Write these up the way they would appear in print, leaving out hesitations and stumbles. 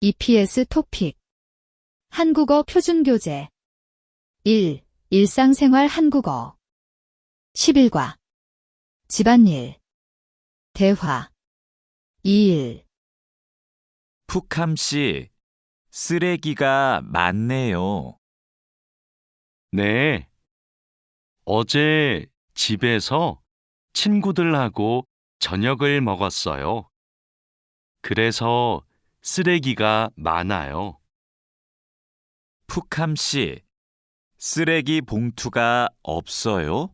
EPS 토픽 한국어 표준교재 1. 일상생활 한국어 11과 집안일 대화 2일 푹함씨, 쓰레기가 많네요. 네, 어제 집에서 친구들하고 저녁을 먹었어요. 그래서 쓰레기가 많아요. 푹함씨, 쓰레기 봉투가 없어요?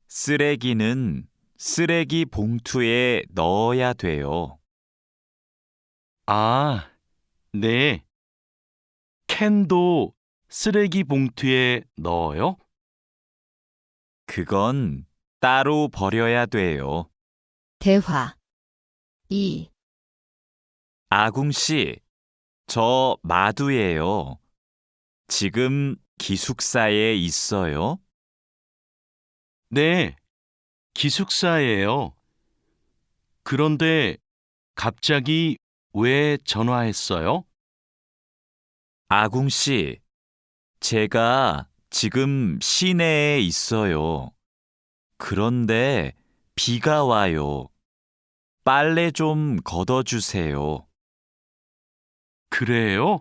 쓰레기는 쓰레기 봉투에 넣어야 돼요. 아, 네. 캔도 쓰레기 봉투에 넣어요? 그건 따로 버려야 돼요. 대화 2. 아궁씨, 저 마두예요. 지금 기숙사에 있어요? 네, 기숙사예요. 그런데 갑자기 왜 전화했어요? 아궁씨, 제가 지금 시내에 있어요. 그런데 비가 와요. 빨래 좀 걷어주세요. 그래요?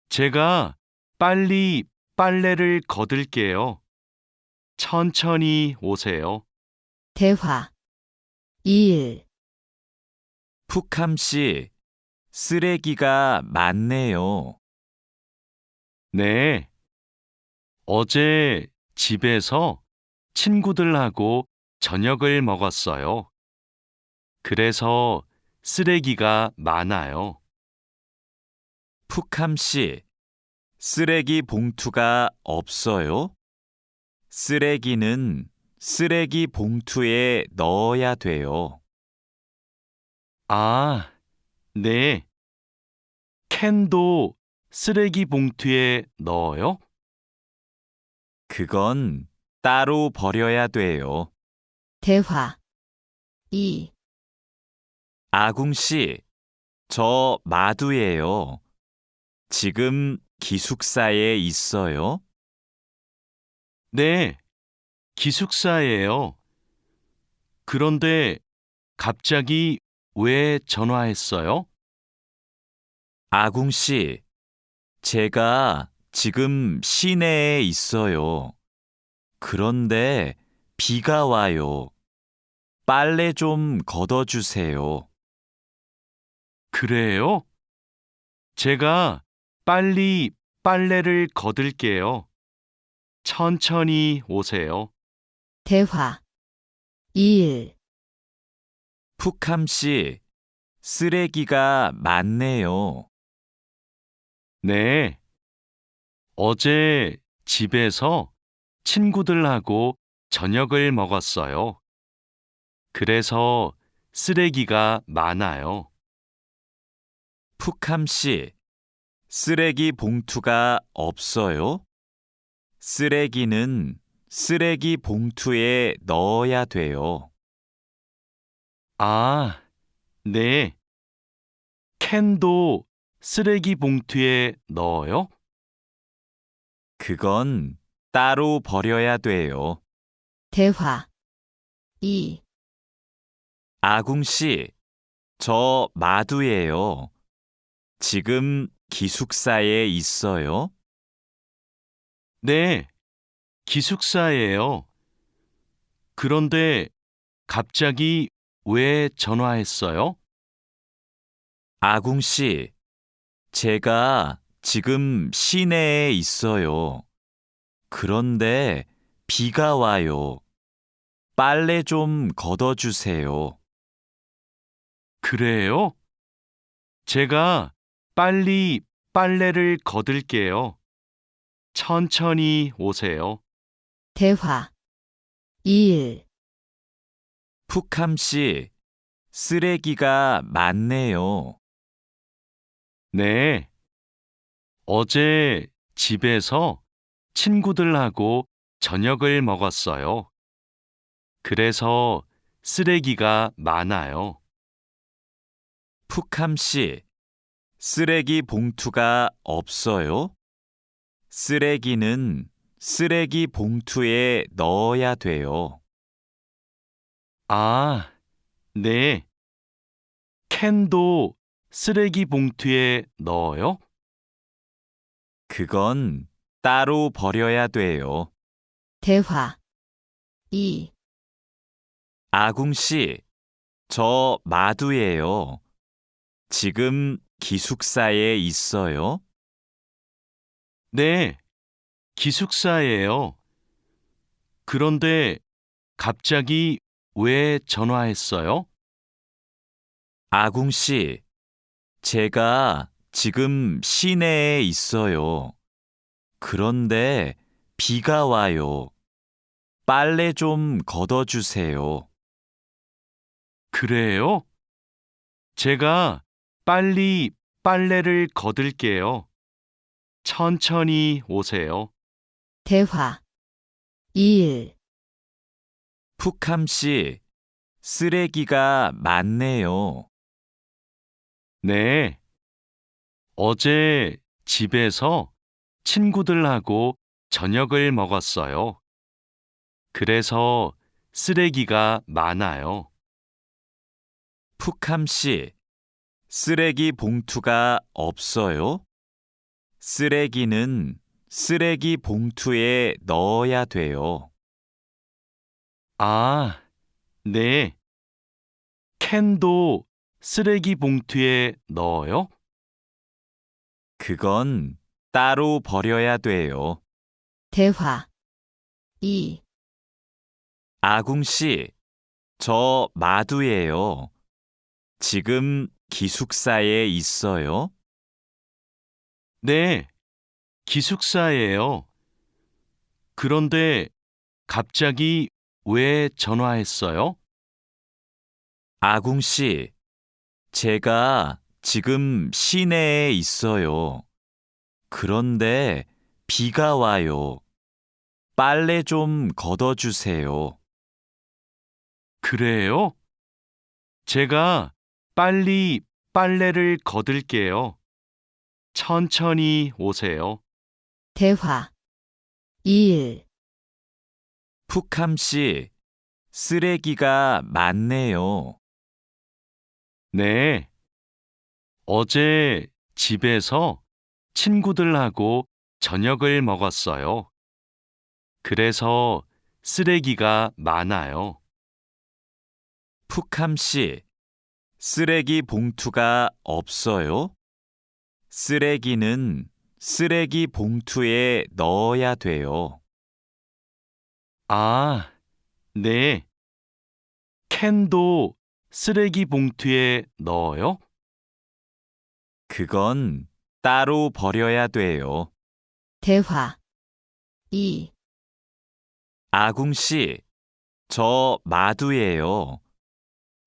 제가 빨리 빨래를 걷을게요. 천천히 오세요. 대화 2일 푹함씨, 쓰레기가 많네요. 네, 어제 집에서 친구들하고 저녁을 먹었어요. 그래서 쓰레기가 많아요. 푹함씨, 쓰레기 봉투가 없어요? 쓰레기는 쓰레기 봉투에 넣어야 돼요. 아, 네. 캔도 쓰레기 봉투에 넣어요? 그건 따로 버려야 돼요. 대화 2. 아궁씨, 저 마두예요. 지금 기숙사에 있어요? 네, 기숙사예요. 그런데 갑자기 왜 전화했어요? 아궁씨, 제가 지금 시내에 있어요. 그런데 비가 와요. 빨래 좀 걷어주세요. 그래요? 제가 빨리 빨래를 걷을게요. 천천히 오세요. 대화 2일 푹함씨, 쓰레기가 많네요. 네, 어제 집에서 친구들하고 저녁을 먹었어요. 그래서 쓰레기가 많아요. 푹함씨, 쓰레기 봉투가 없어요? 쓰레기는 쓰레기 봉투에 넣어야 돼요. 아, 네. 캔도 쓰레기 봉투에 넣어요? 그건 따로 버려야 돼요. 대화 2. 아궁씨, 저 마두예요. 지금 기숙사에 있어요? 네, 기숙사예요. 그런데 갑자기 왜 전화했어요? 아궁씨, 제가 지금 시내에 있어요. 그런데 비가 와요. 빨래 좀 걷어주세요. 그래요? 제가 빨리 빨래를 걷을게요. 천천히 오세요. 대화 2일 푹함씨, 쓰레기가 많네요. 네, 어제 집에서 친구들하고 저녁을 먹었어요. 그래서 쓰레기가 많아요. 푹함씨, 쓰레기 봉투가 없어요? 쓰레기는 쓰레기 봉투에 넣어야 돼요. 아, 네. 캔도 쓰레기 봉투에 넣어요? 그건 따로 버려야 돼요. 대화 2. 아궁 씨, 저 마두예요. 지금 기숙사에 있어요? 네, 기숙사예요. 그런데 갑자기 왜 전화했어요? 아궁 씨, 제가 지금 시내에 있어요. 그런데 비가 와요. 빨래 좀 걷어주세요. 그래요? 제가 빨리 빨래를 걷을게요. 천천히 오세요. 대화 2. 푹함 씨, 쓰레기가 많네요. 네. 어제 집에서 친구들하고 저녁을 먹었어요. 그래서 쓰레기가 많아요. 푹함 씨, 쓰레기 봉투가 없어요? 쓰레기는 쓰레기 봉투에 넣어야 돼요. 아, 네. 캔도 쓰레기 봉투에 넣어요? 그건 따로 버려야 돼요. 대화 2. 아궁 씨, 저 마두예요. 지금 기숙사에 있어요? 네, 기숙사예요. 그런데 갑자기 왜 전화했어요? 아궁 씨, 제가 지금 시내에 있어요. 그런데 비가 와요. 빨래 좀 걷어주세요. 그래요? 제가 빨리 빨래를 걷을게요. 천천히 오세요. 대화 2. 푹함 씨, 쓰레기가 많네요. 네. 어제 집에서 친구들하고 저녁을 먹었어요. 그래서 쓰레기가 많아요. 푹함 씨, 쓰레기 봉투가 없어요? 쓰레기는 쓰레기 봉투에 넣어야 돼요. 아, 네. 캔도 쓰레기 봉투에 넣어요? 그건 따로 버려야 돼요. 대화 2. 아궁 씨, 저 마두예요.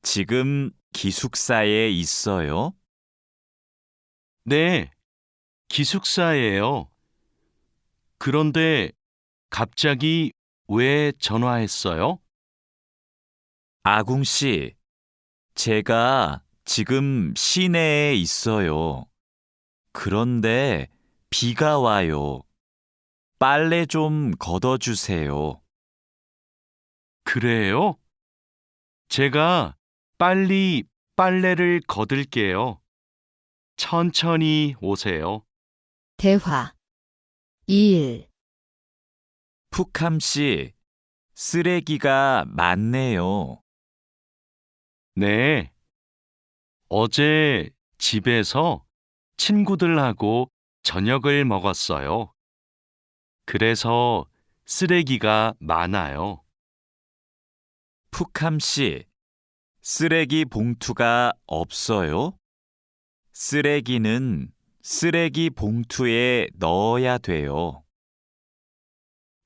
지금 기숙사에 있어요? 네, 기숙사예요. 그런데 갑자기 왜 전화했어요? 아궁 씨, 제가 지금 시내에 있어요. 그런데 비가 와요. 빨래 좀 걷어주세요. 그래요? 제가 빨리 빨래를 걷을게요. 천천히 오세요. 대화 2. 푹함 씨, 쓰레기가 많네요. 네. 어제 집에서 친구들하고 저녁을 먹었어요. 그래서 쓰레기가 많아요. 푹함 씨, 쓰레기 봉투가 없어요? 쓰레기는 쓰레기 봉투에 넣어야 돼요.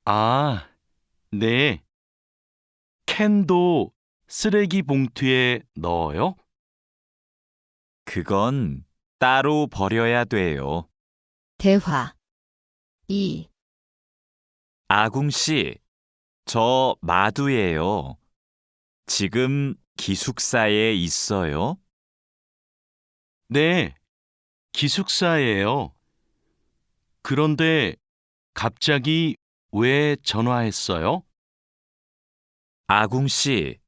아, 네. 캔도 쓰레기 봉투에 넣어요? 그건 따로 버려야 돼요. 대화 2. 아궁 씨, 저 마두예요. 지금 기숙사에 있어요? 네, 기숙사예요. 그런데 갑자기 왜 전화했어요? 아궁 씨,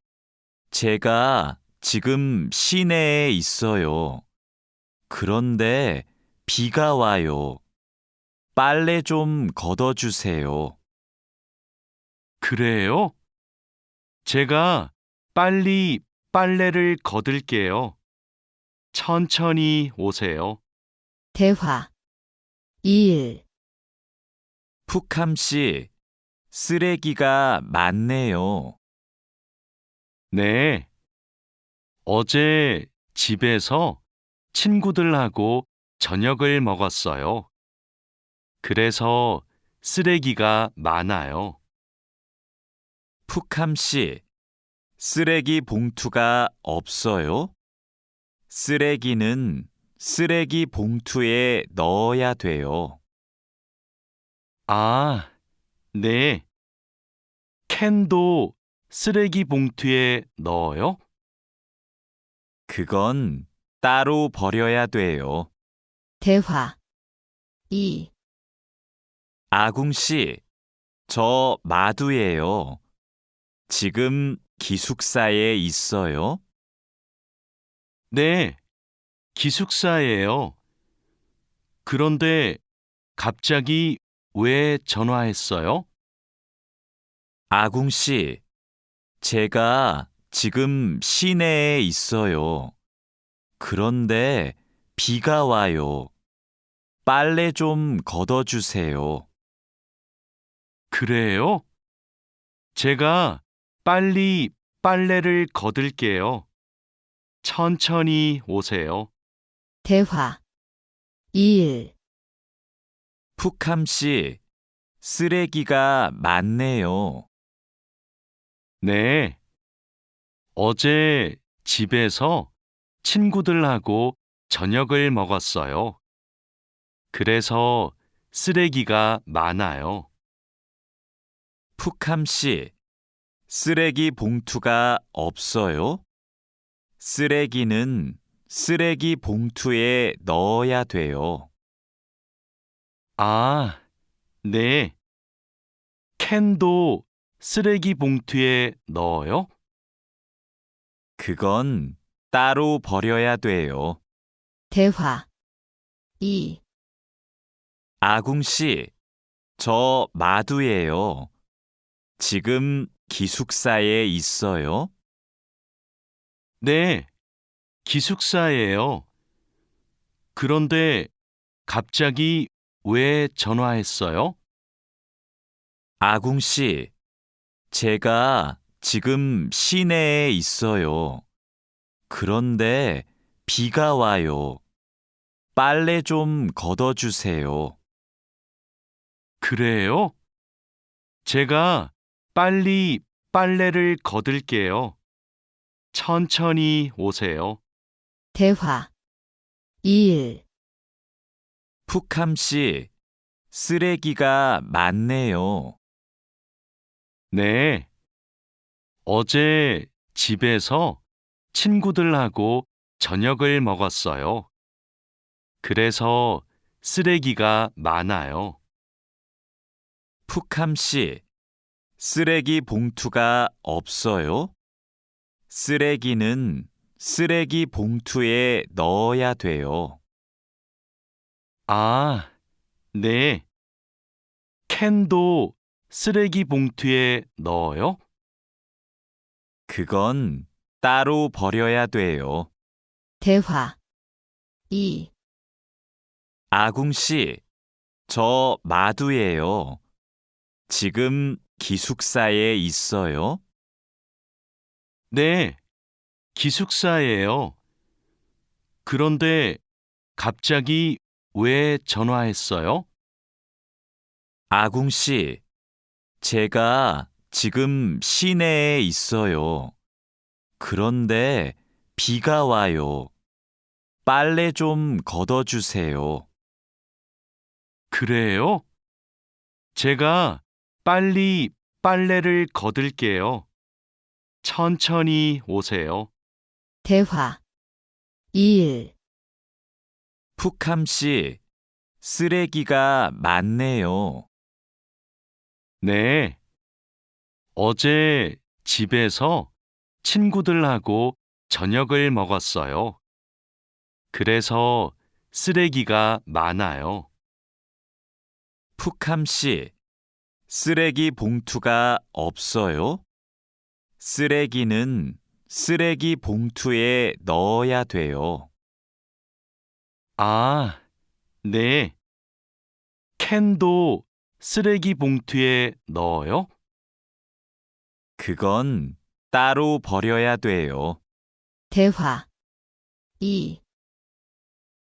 제가 지금 시내에 있어요. 그런데 비가 와요. 빨래 좀 걷어주세요. 그래요? 제가 빨리 빨래를 걷을게요. 천천히 오세요. 대화 2일. 푹함 씨, 쓰레기가 많네요. 네. 어제 집에서 친구들하고 저녁을 먹었어요. 그래서 쓰레기가 많아요. 푹함 씨, 쓰레기 봉투가 없어요? 쓰레기는 쓰레기 봉투에 넣어야 돼요. 아, 네. 캔도 쓰레기 봉투에 넣어요? 그건 따로 버려야 돼요. 대화 2. 아궁 씨, 저 마두예요. 지금 기숙사에 있어요? 네. 기숙사예요. 그런데 갑자기 왜 전화했어요? 아궁 씨, 제가 지금 시내에 있어요. 그런데 비가 와요. 빨래 좀 걷어주세요. 그래요? 제가 빨리 빨래를 걷을게요. 천천히 오세요. 대화 2일. 푹함 씨, 쓰레기가 많네요. 네. 어제 집에서 친구들하고 저녁을 먹었어요. 그래서 쓰레기가 많아요. 푹함 씨, 쓰레기 봉투가 없어요? 쓰레기는 쓰레기 봉투에 넣어야 돼요. 아, 네. 캔도 쓰레기 봉투에 넣어요? 그건 따로 버려야 돼요. 대화 2. 아궁 씨, 저 마두예요. 지금 기숙사에 있어요? 네. 기숙사예요. 그런데 갑자기 왜 전화했어요? 아궁 씨, 제가 지금 시내에 있어요. 그런데 비가 와요. 빨래 좀 걷어주세요. 그래요? 제가 빨리 빨래를 걷을게요. 천천히 오세요. 대화 2일. 푹함 씨, 쓰레기가 많네요. 네. 어제 집에서 친구들하고 저녁을 먹었어요. 그래서 쓰레기가 많아요. 푹함 씨, 쓰레기 봉투가 없어요? 쓰레기는 쓰레기 봉투에 넣어야 돼요. 아, 네. 캔도 쓰레기 봉투에 넣어요? 그건 따로 버려야 돼요. 대화 2. 아궁 씨, 저 마두예요. 지금 기숙사에 있어요? 네. 기숙사예요. 그런데 갑자기 왜 전화했어요? 아궁 씨, 제가 지금 시내에 있어요. 그런데 비가 와요. 빨래 좀 걷어주세요. 그래요? 제가 빨리 빨래를 걷을게요. 천천히 오세요. 대화 2일. 푹함 씨, 쓰레기가 많네요. 네. 어제 집에서 친구들하고 저녁을 먹었어요. 그래서 쓰레기가 많아요. 푹함 씨, 쓰레기 봉투가 없어요? 쓰레기는 쓰레기 봉투에 넣어야 돼요. 아, 네. 캔도 쓰레기 봉투에 넣어요? 그건 따로 버려야 돼요. 대화 2.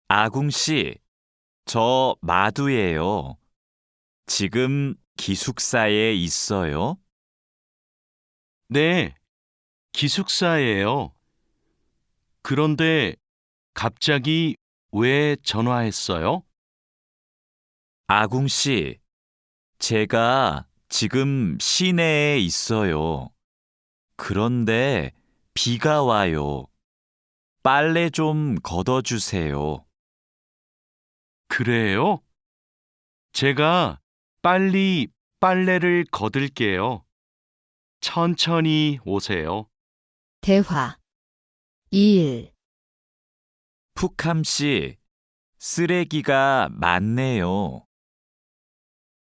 아궁 씨, 저 마두예요. 지금 기숙사에 있어요? 네, 기숙사예요. 그런데 갑자기 왜 전화했어요? 아궁 씨, 제가 지금 시내에 있어요. 그런데 비가 와요. 빨래 좀 걷어주세요. 그래요? 제가 빨리 빨래를 걷을게요. 천천히 오세요. 대화 2. 푹함 씨, 쓰레기가 많네요.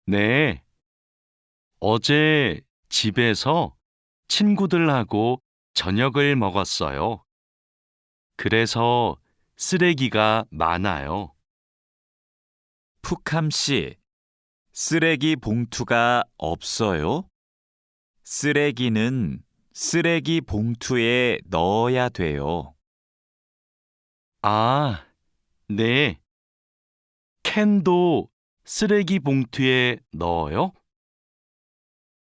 네. 어제 집에서 친구들하고 저녁을 먹었어요. 그래서 쓰레기가 많아요. 푹함 씨, 쓰레기 봉투가 없어요? 쓰레기는 쓰레기 봉투에 넣어야 돼요. 아, 네. 캔도 쓰레기 봉투에 넣어요?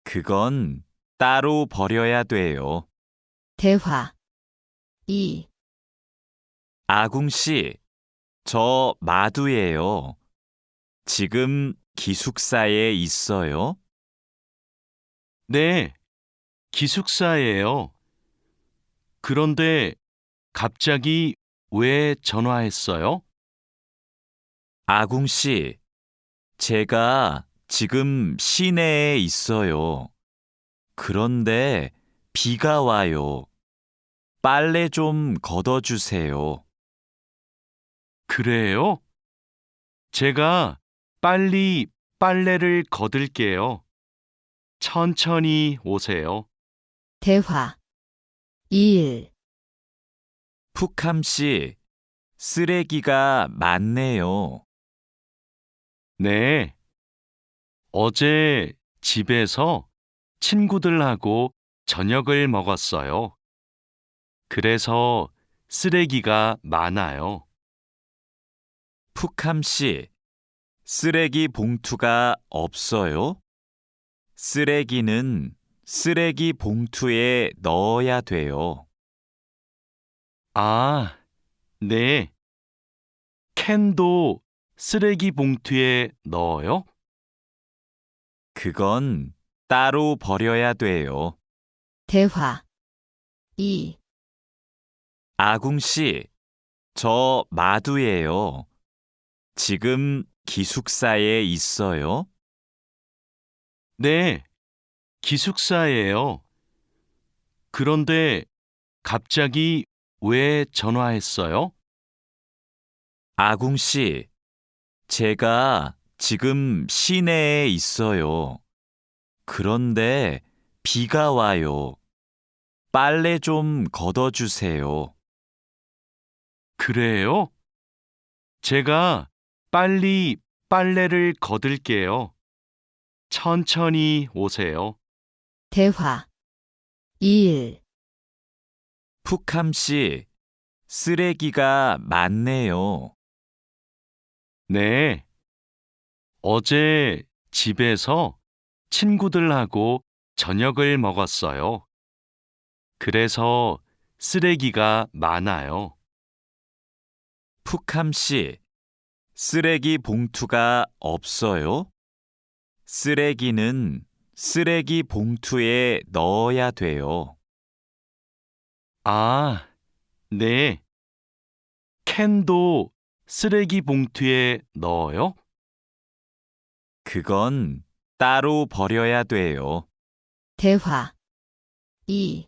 그건 따로 버려야 돼요. 대화 2. 아궁 씨, 저 마두예요. 지금 기숙사에 있어요? 네, 기숙사예요. 그런데 갑자기 왜 전화했어요? 아궁 씨, 제가 지금 시내에 있어요. 그런데 비가 와요. 빨래 좀 걷어주세요. 그래요? 제가 빨리 빨래를 걷을게요. 천천히 오세요. 대화 2. 푹함 씨, 쓰레기가 많네요. 네. 어제 집에서 친구들하고 저녁을 먹었어요. 그래서 쓰레기가 많아요. 푹함 씨, 쓰레기 봉투가 없어요? 쓰레기는 쓰레기 봉투에 넣어야 돼요. 아, 네. 캔도 쓰레기 봉투에 넣어요? 그건 따로 버려야 돼요. 대화 2. 아궁 씨, 저 마두예요. 지금 기숙사에 있어요? 네, 기숙사예요. 그런데 갑자기 왜 전화했어요? 아궁 씨, 제가 지금 시내에 있어요. 그런데 비가 와요. 빨래 좀 걷어주세요. 그래요? 제가 빨리 빨래를 걷을게요. 천천히 오세요. 대화 2. 푹함 씨, 쓰레기가 많네요. 네. 어제 집에서 친구들하고 저녁을 먹었어요. 그래서 쓰레기가 많아요. 푹함 씨, 쓰레기 봉투가 없어요? 쓰레기는 쓰레기 봉투에 넣어야 돼요. 아, 네. 캔도 쓰레기 봉투에 넣어요? 그건 따로 버려야 돼요. 대화 2.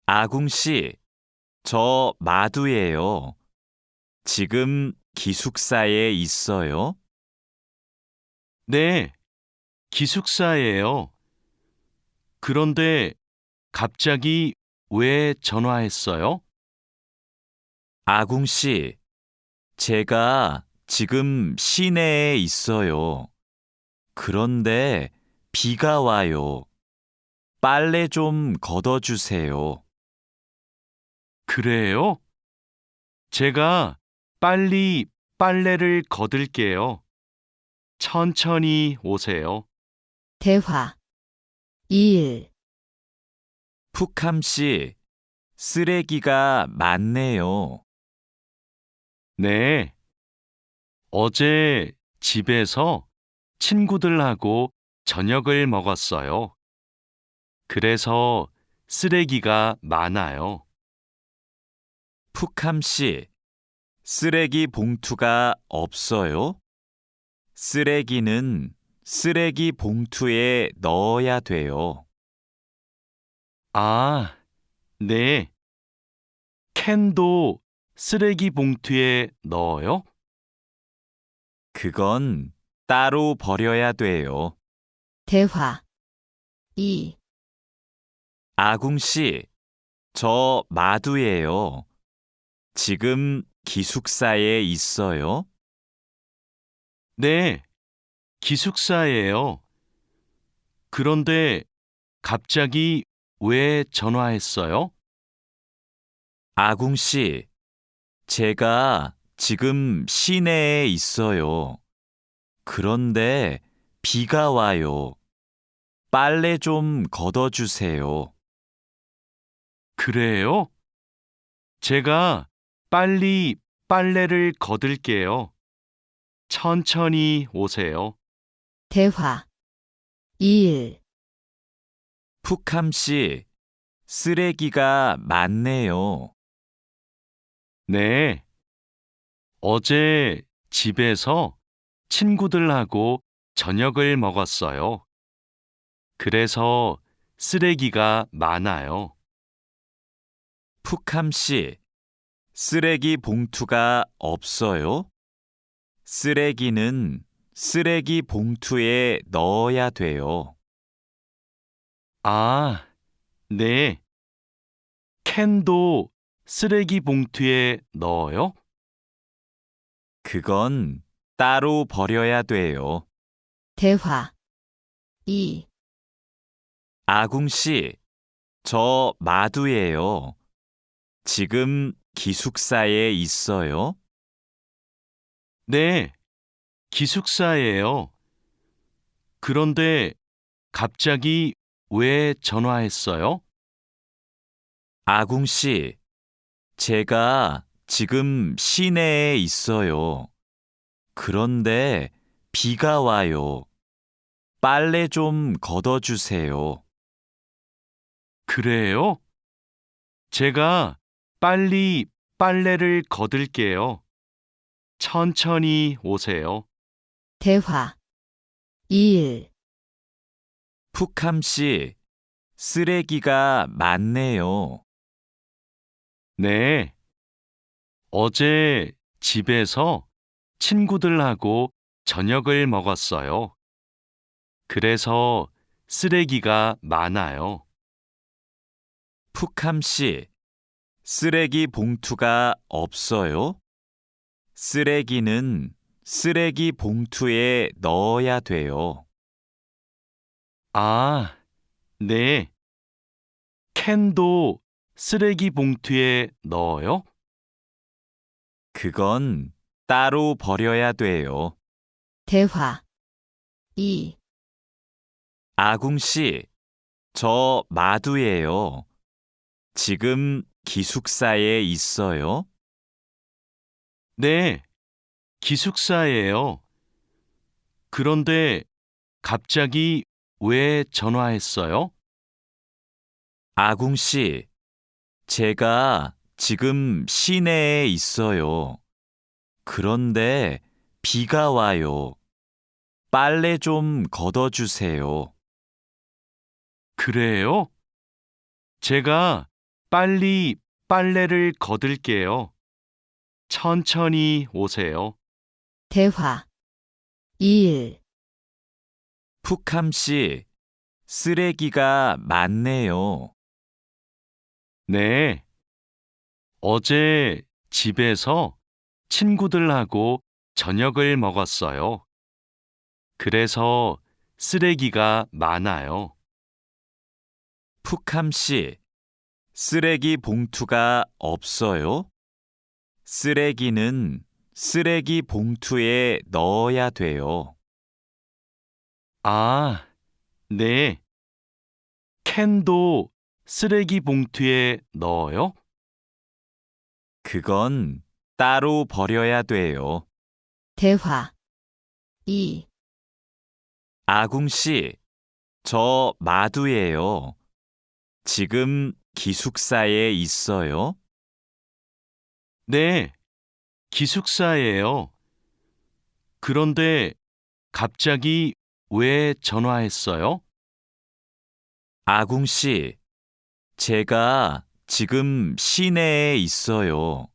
아궁 씨, 저 마두예요. 지금 기숙사에 있어요? 네, 기숙사예요. 그런데 갑자기 왜 전화했어요? 아궁 씨, 제가 지금 시내에 있어요. 그런데 비가 와요. 빨래 좀 걷어주세요. 그래요? 제가 빨리 빨래를 걷을게요. 천천히 오세요. 대화 2. 푹함 씨, 쓰레기가 많네요. 네, 어제 집에서 친구들하고 저녁을 먹었어요. 그래서 쓰레기가 많아요. 푹함 씨, 쓰레기 봉투가 없어요? 쓰레기는 쓰레기 봉투에 넣어야 돼요. 아, 네. 캔도 쓰레기 봉투에 넣어요? 그건 따로 버려야 돼요. 대화 2. 아궁 씨, 저 마두예요. 지금 기숙사에 있어요? 네, 기숙사예요. 그런데 갑자기 왜 전화했어요? 아궁 씨, 제가 지금 시내에 있어요. 그런데 비가 와요. 빨래 좀 걷어주세요. 그래요? 제가 빨리 빨래를 걷을게요. 천천히 오세요. 대화 2. 푹함 씨, 쓰레기가 많네요. 네, 어제 집에서 친구들하고 저녁을 먹었어요. 그래서 쓰레기가 많아요. 푹함 씨, 쓰레기 봉투가 없어요? 쓰레기는 쓰레기 봉투에 넣어야 돼요. 아, 네. 캔도 쓰레기 봉투에 넣어요? 그건 따로 버려야 돼요. 대화 2. 아궁 씨, 저 마두예요. 지금 기숙사에 있어요? 네, 기숙사예요. 그런데 갑자기 왜 전화했어요? 아궁 씨, 제가 지금 시내에 있어요. 그런데 비가 와요. 빨래 좀 걷어주세요. 그래요? 제가 빨리 빨래를 걷을게요. 천천히 오세요. 대화 2. 푹함 씨, 쓰레기가 많네요. 네, 어제 집에서 친구들하고 저녁을 먹었어요. 그래서 쓰레기가 많아요. 푹함 씨, 쓰레기 봉투가 없어요? 쓰레기는 쓰레기 봉투에 넣어야 돼요. 아, 네. 캔도 쓰레기 봉투에 넣어요? 그건 따로 버려야 돼요. 대화 2. 아궁 씨, 저 마두예요. 지금 기숙사에 있어요? 네, 기숙사예요. 그런데 갑자기 왜 전화했어요? 아궁 씨, 제가 지금 시내에 있어요. 그런데 비가 와요. 빨래 좀 걷어주세요. 그래요? 제가 빨리 빨래를 걷을게요. 천천히 오세요. 대화 2일 푹함 씨, 쓰레기가 많네요. 네. 어제 집에서 친구들하고 저녁을 먹었어요. 그래서 쓰레기가 많아요. 푹함 씨, 쓰레기 봉투가 없어요? 쓰레기는 쓰레기 봉투에 넣어야 돼요. 아, 네. 캔도 쓰레기 봉투에 넣어요? 그건 따로 버려야 돼요. 대화 2 아궁 씨, 저 마두예요. 지금 기숙사에 있어요? 네, 기숙사예요. 그런데 갑자기 왜 전화했어요? 아궁 씨, 제가 지금 시내에 있어요.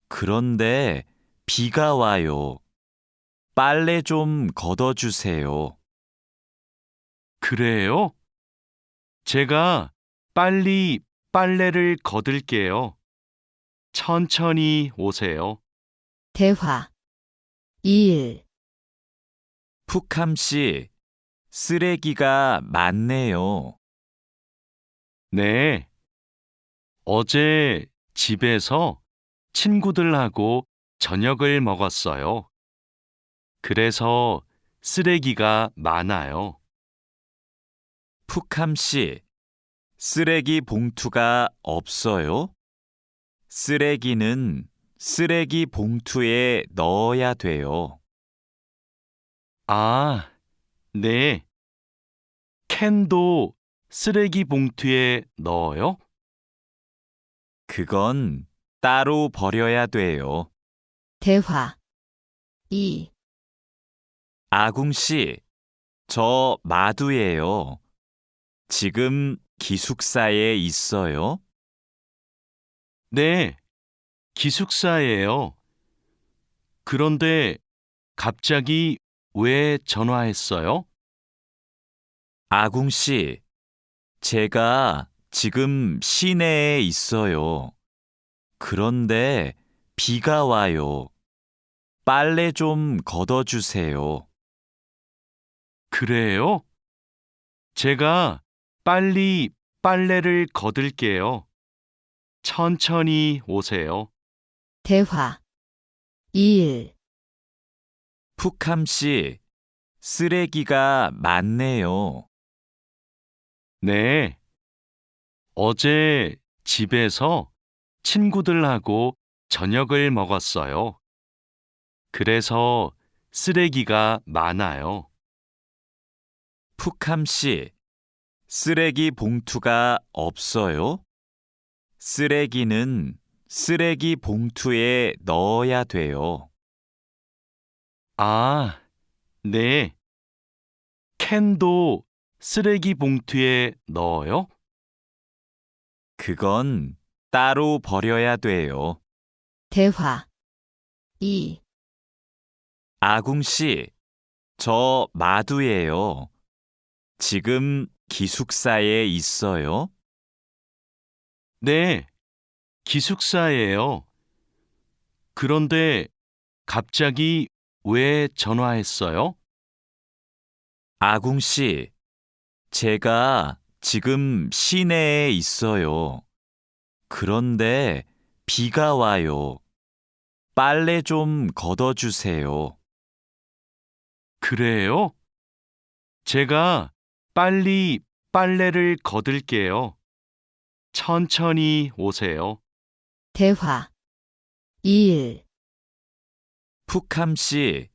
그런데 비가 와요. 빨래 좀 걷어주세요. 그래요? 제가 빨리 빨래를 걷을게요. 천천히 오세요. 대화 2일 푹함 씨, 쓰레기가 많네요. 네. 어제 집에서 친구들하고 저녁을 먹었어요. 그래서 쓰레기가 많아요. 푹함 씨, 쓰레기 봉투가 없어요? 쓰레기는 쓰레기 봉투에 넣어야 돼요. 아, 네. 캔도 쓰레기 봉투에 넣어요? 그건 따로 버려야 돼요. 대화 2 아궁 씨, 저 마두예요. 지금 기숙사에 있어요? 네, 기숙사예요. 그런데 갑자기 왜 전화했어요? 아궁 씨, 제가 지금 시내에 있어요. 그런데 비가 와요. 빨래 좀 걷어주세요. 그래요? 제가 빨리 빨래를 걷을게요. 천천히 오세요. 대화 2일 푹함 씨, 쓰레기가 많네요. 네. 어제 집에서 친구들하고 저녁을 먹었어요. 그래서 쓰레기가 많아요. 푹함 씨, 쓰레기 봉투가 없어요? 쓰레기는 쓰레기 봉투에 넣어야 돼요. 아, 네. 캔도 쓰레기 봉투에 넣어요? 그건 따로 버려야 돼요. 대화 2 아궁 씨, 저 마두예요. 지금 기숙사에 있어요? 네, 기숙사예요. 그런데 갑자기 왜 전화했어요? 아궁 씨, 제가 지금 시내에 있어요. 그런데 비가 와요. 빨래 좀 걷어주세요. 그래요? 제가 빨리 빨래를 걷을게요. 천천히 오세요. 대화 2일 푹함 씨,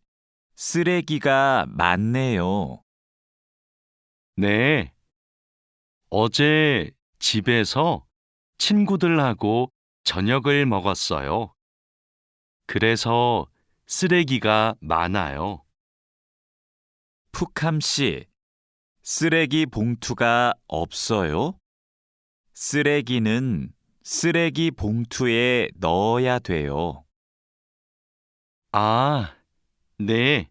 쓰레기가 많네요. 네. 어제 집에서 친구들하고 저녁을 먹었어요. 그래서 쓰레기가 많아요. 푸캄 씨, 쓰레기 봉투가 없어요? 쓰레기는 쓰레기 봉투에 넣어야 돼요. 아, 네.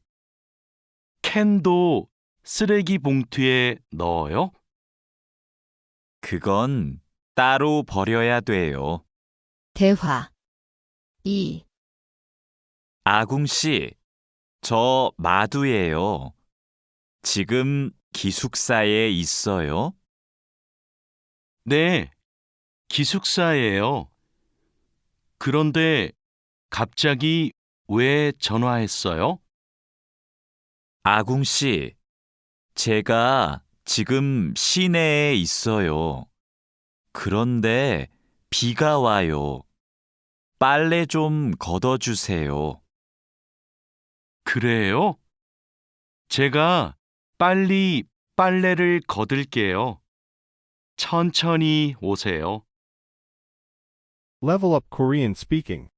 캔도 쓰레기 봉투에 넣어요? 그건 따로 버려야 돼요. 대화 2. 아궁 씨, 저 마두예요. 지금 기숙사에 있어요? 네, 기숙사예요. 그런데 갑자기 왜 전화했어요? 아궁 씨, 제가 지금 시내에 있어요. 그런데 비가 와요. 빨래 좀 걷어주세요. 그래요? 제가 빨리 빨래를 걷을게요. 천천히 오세요. Level Up Korean Speaking.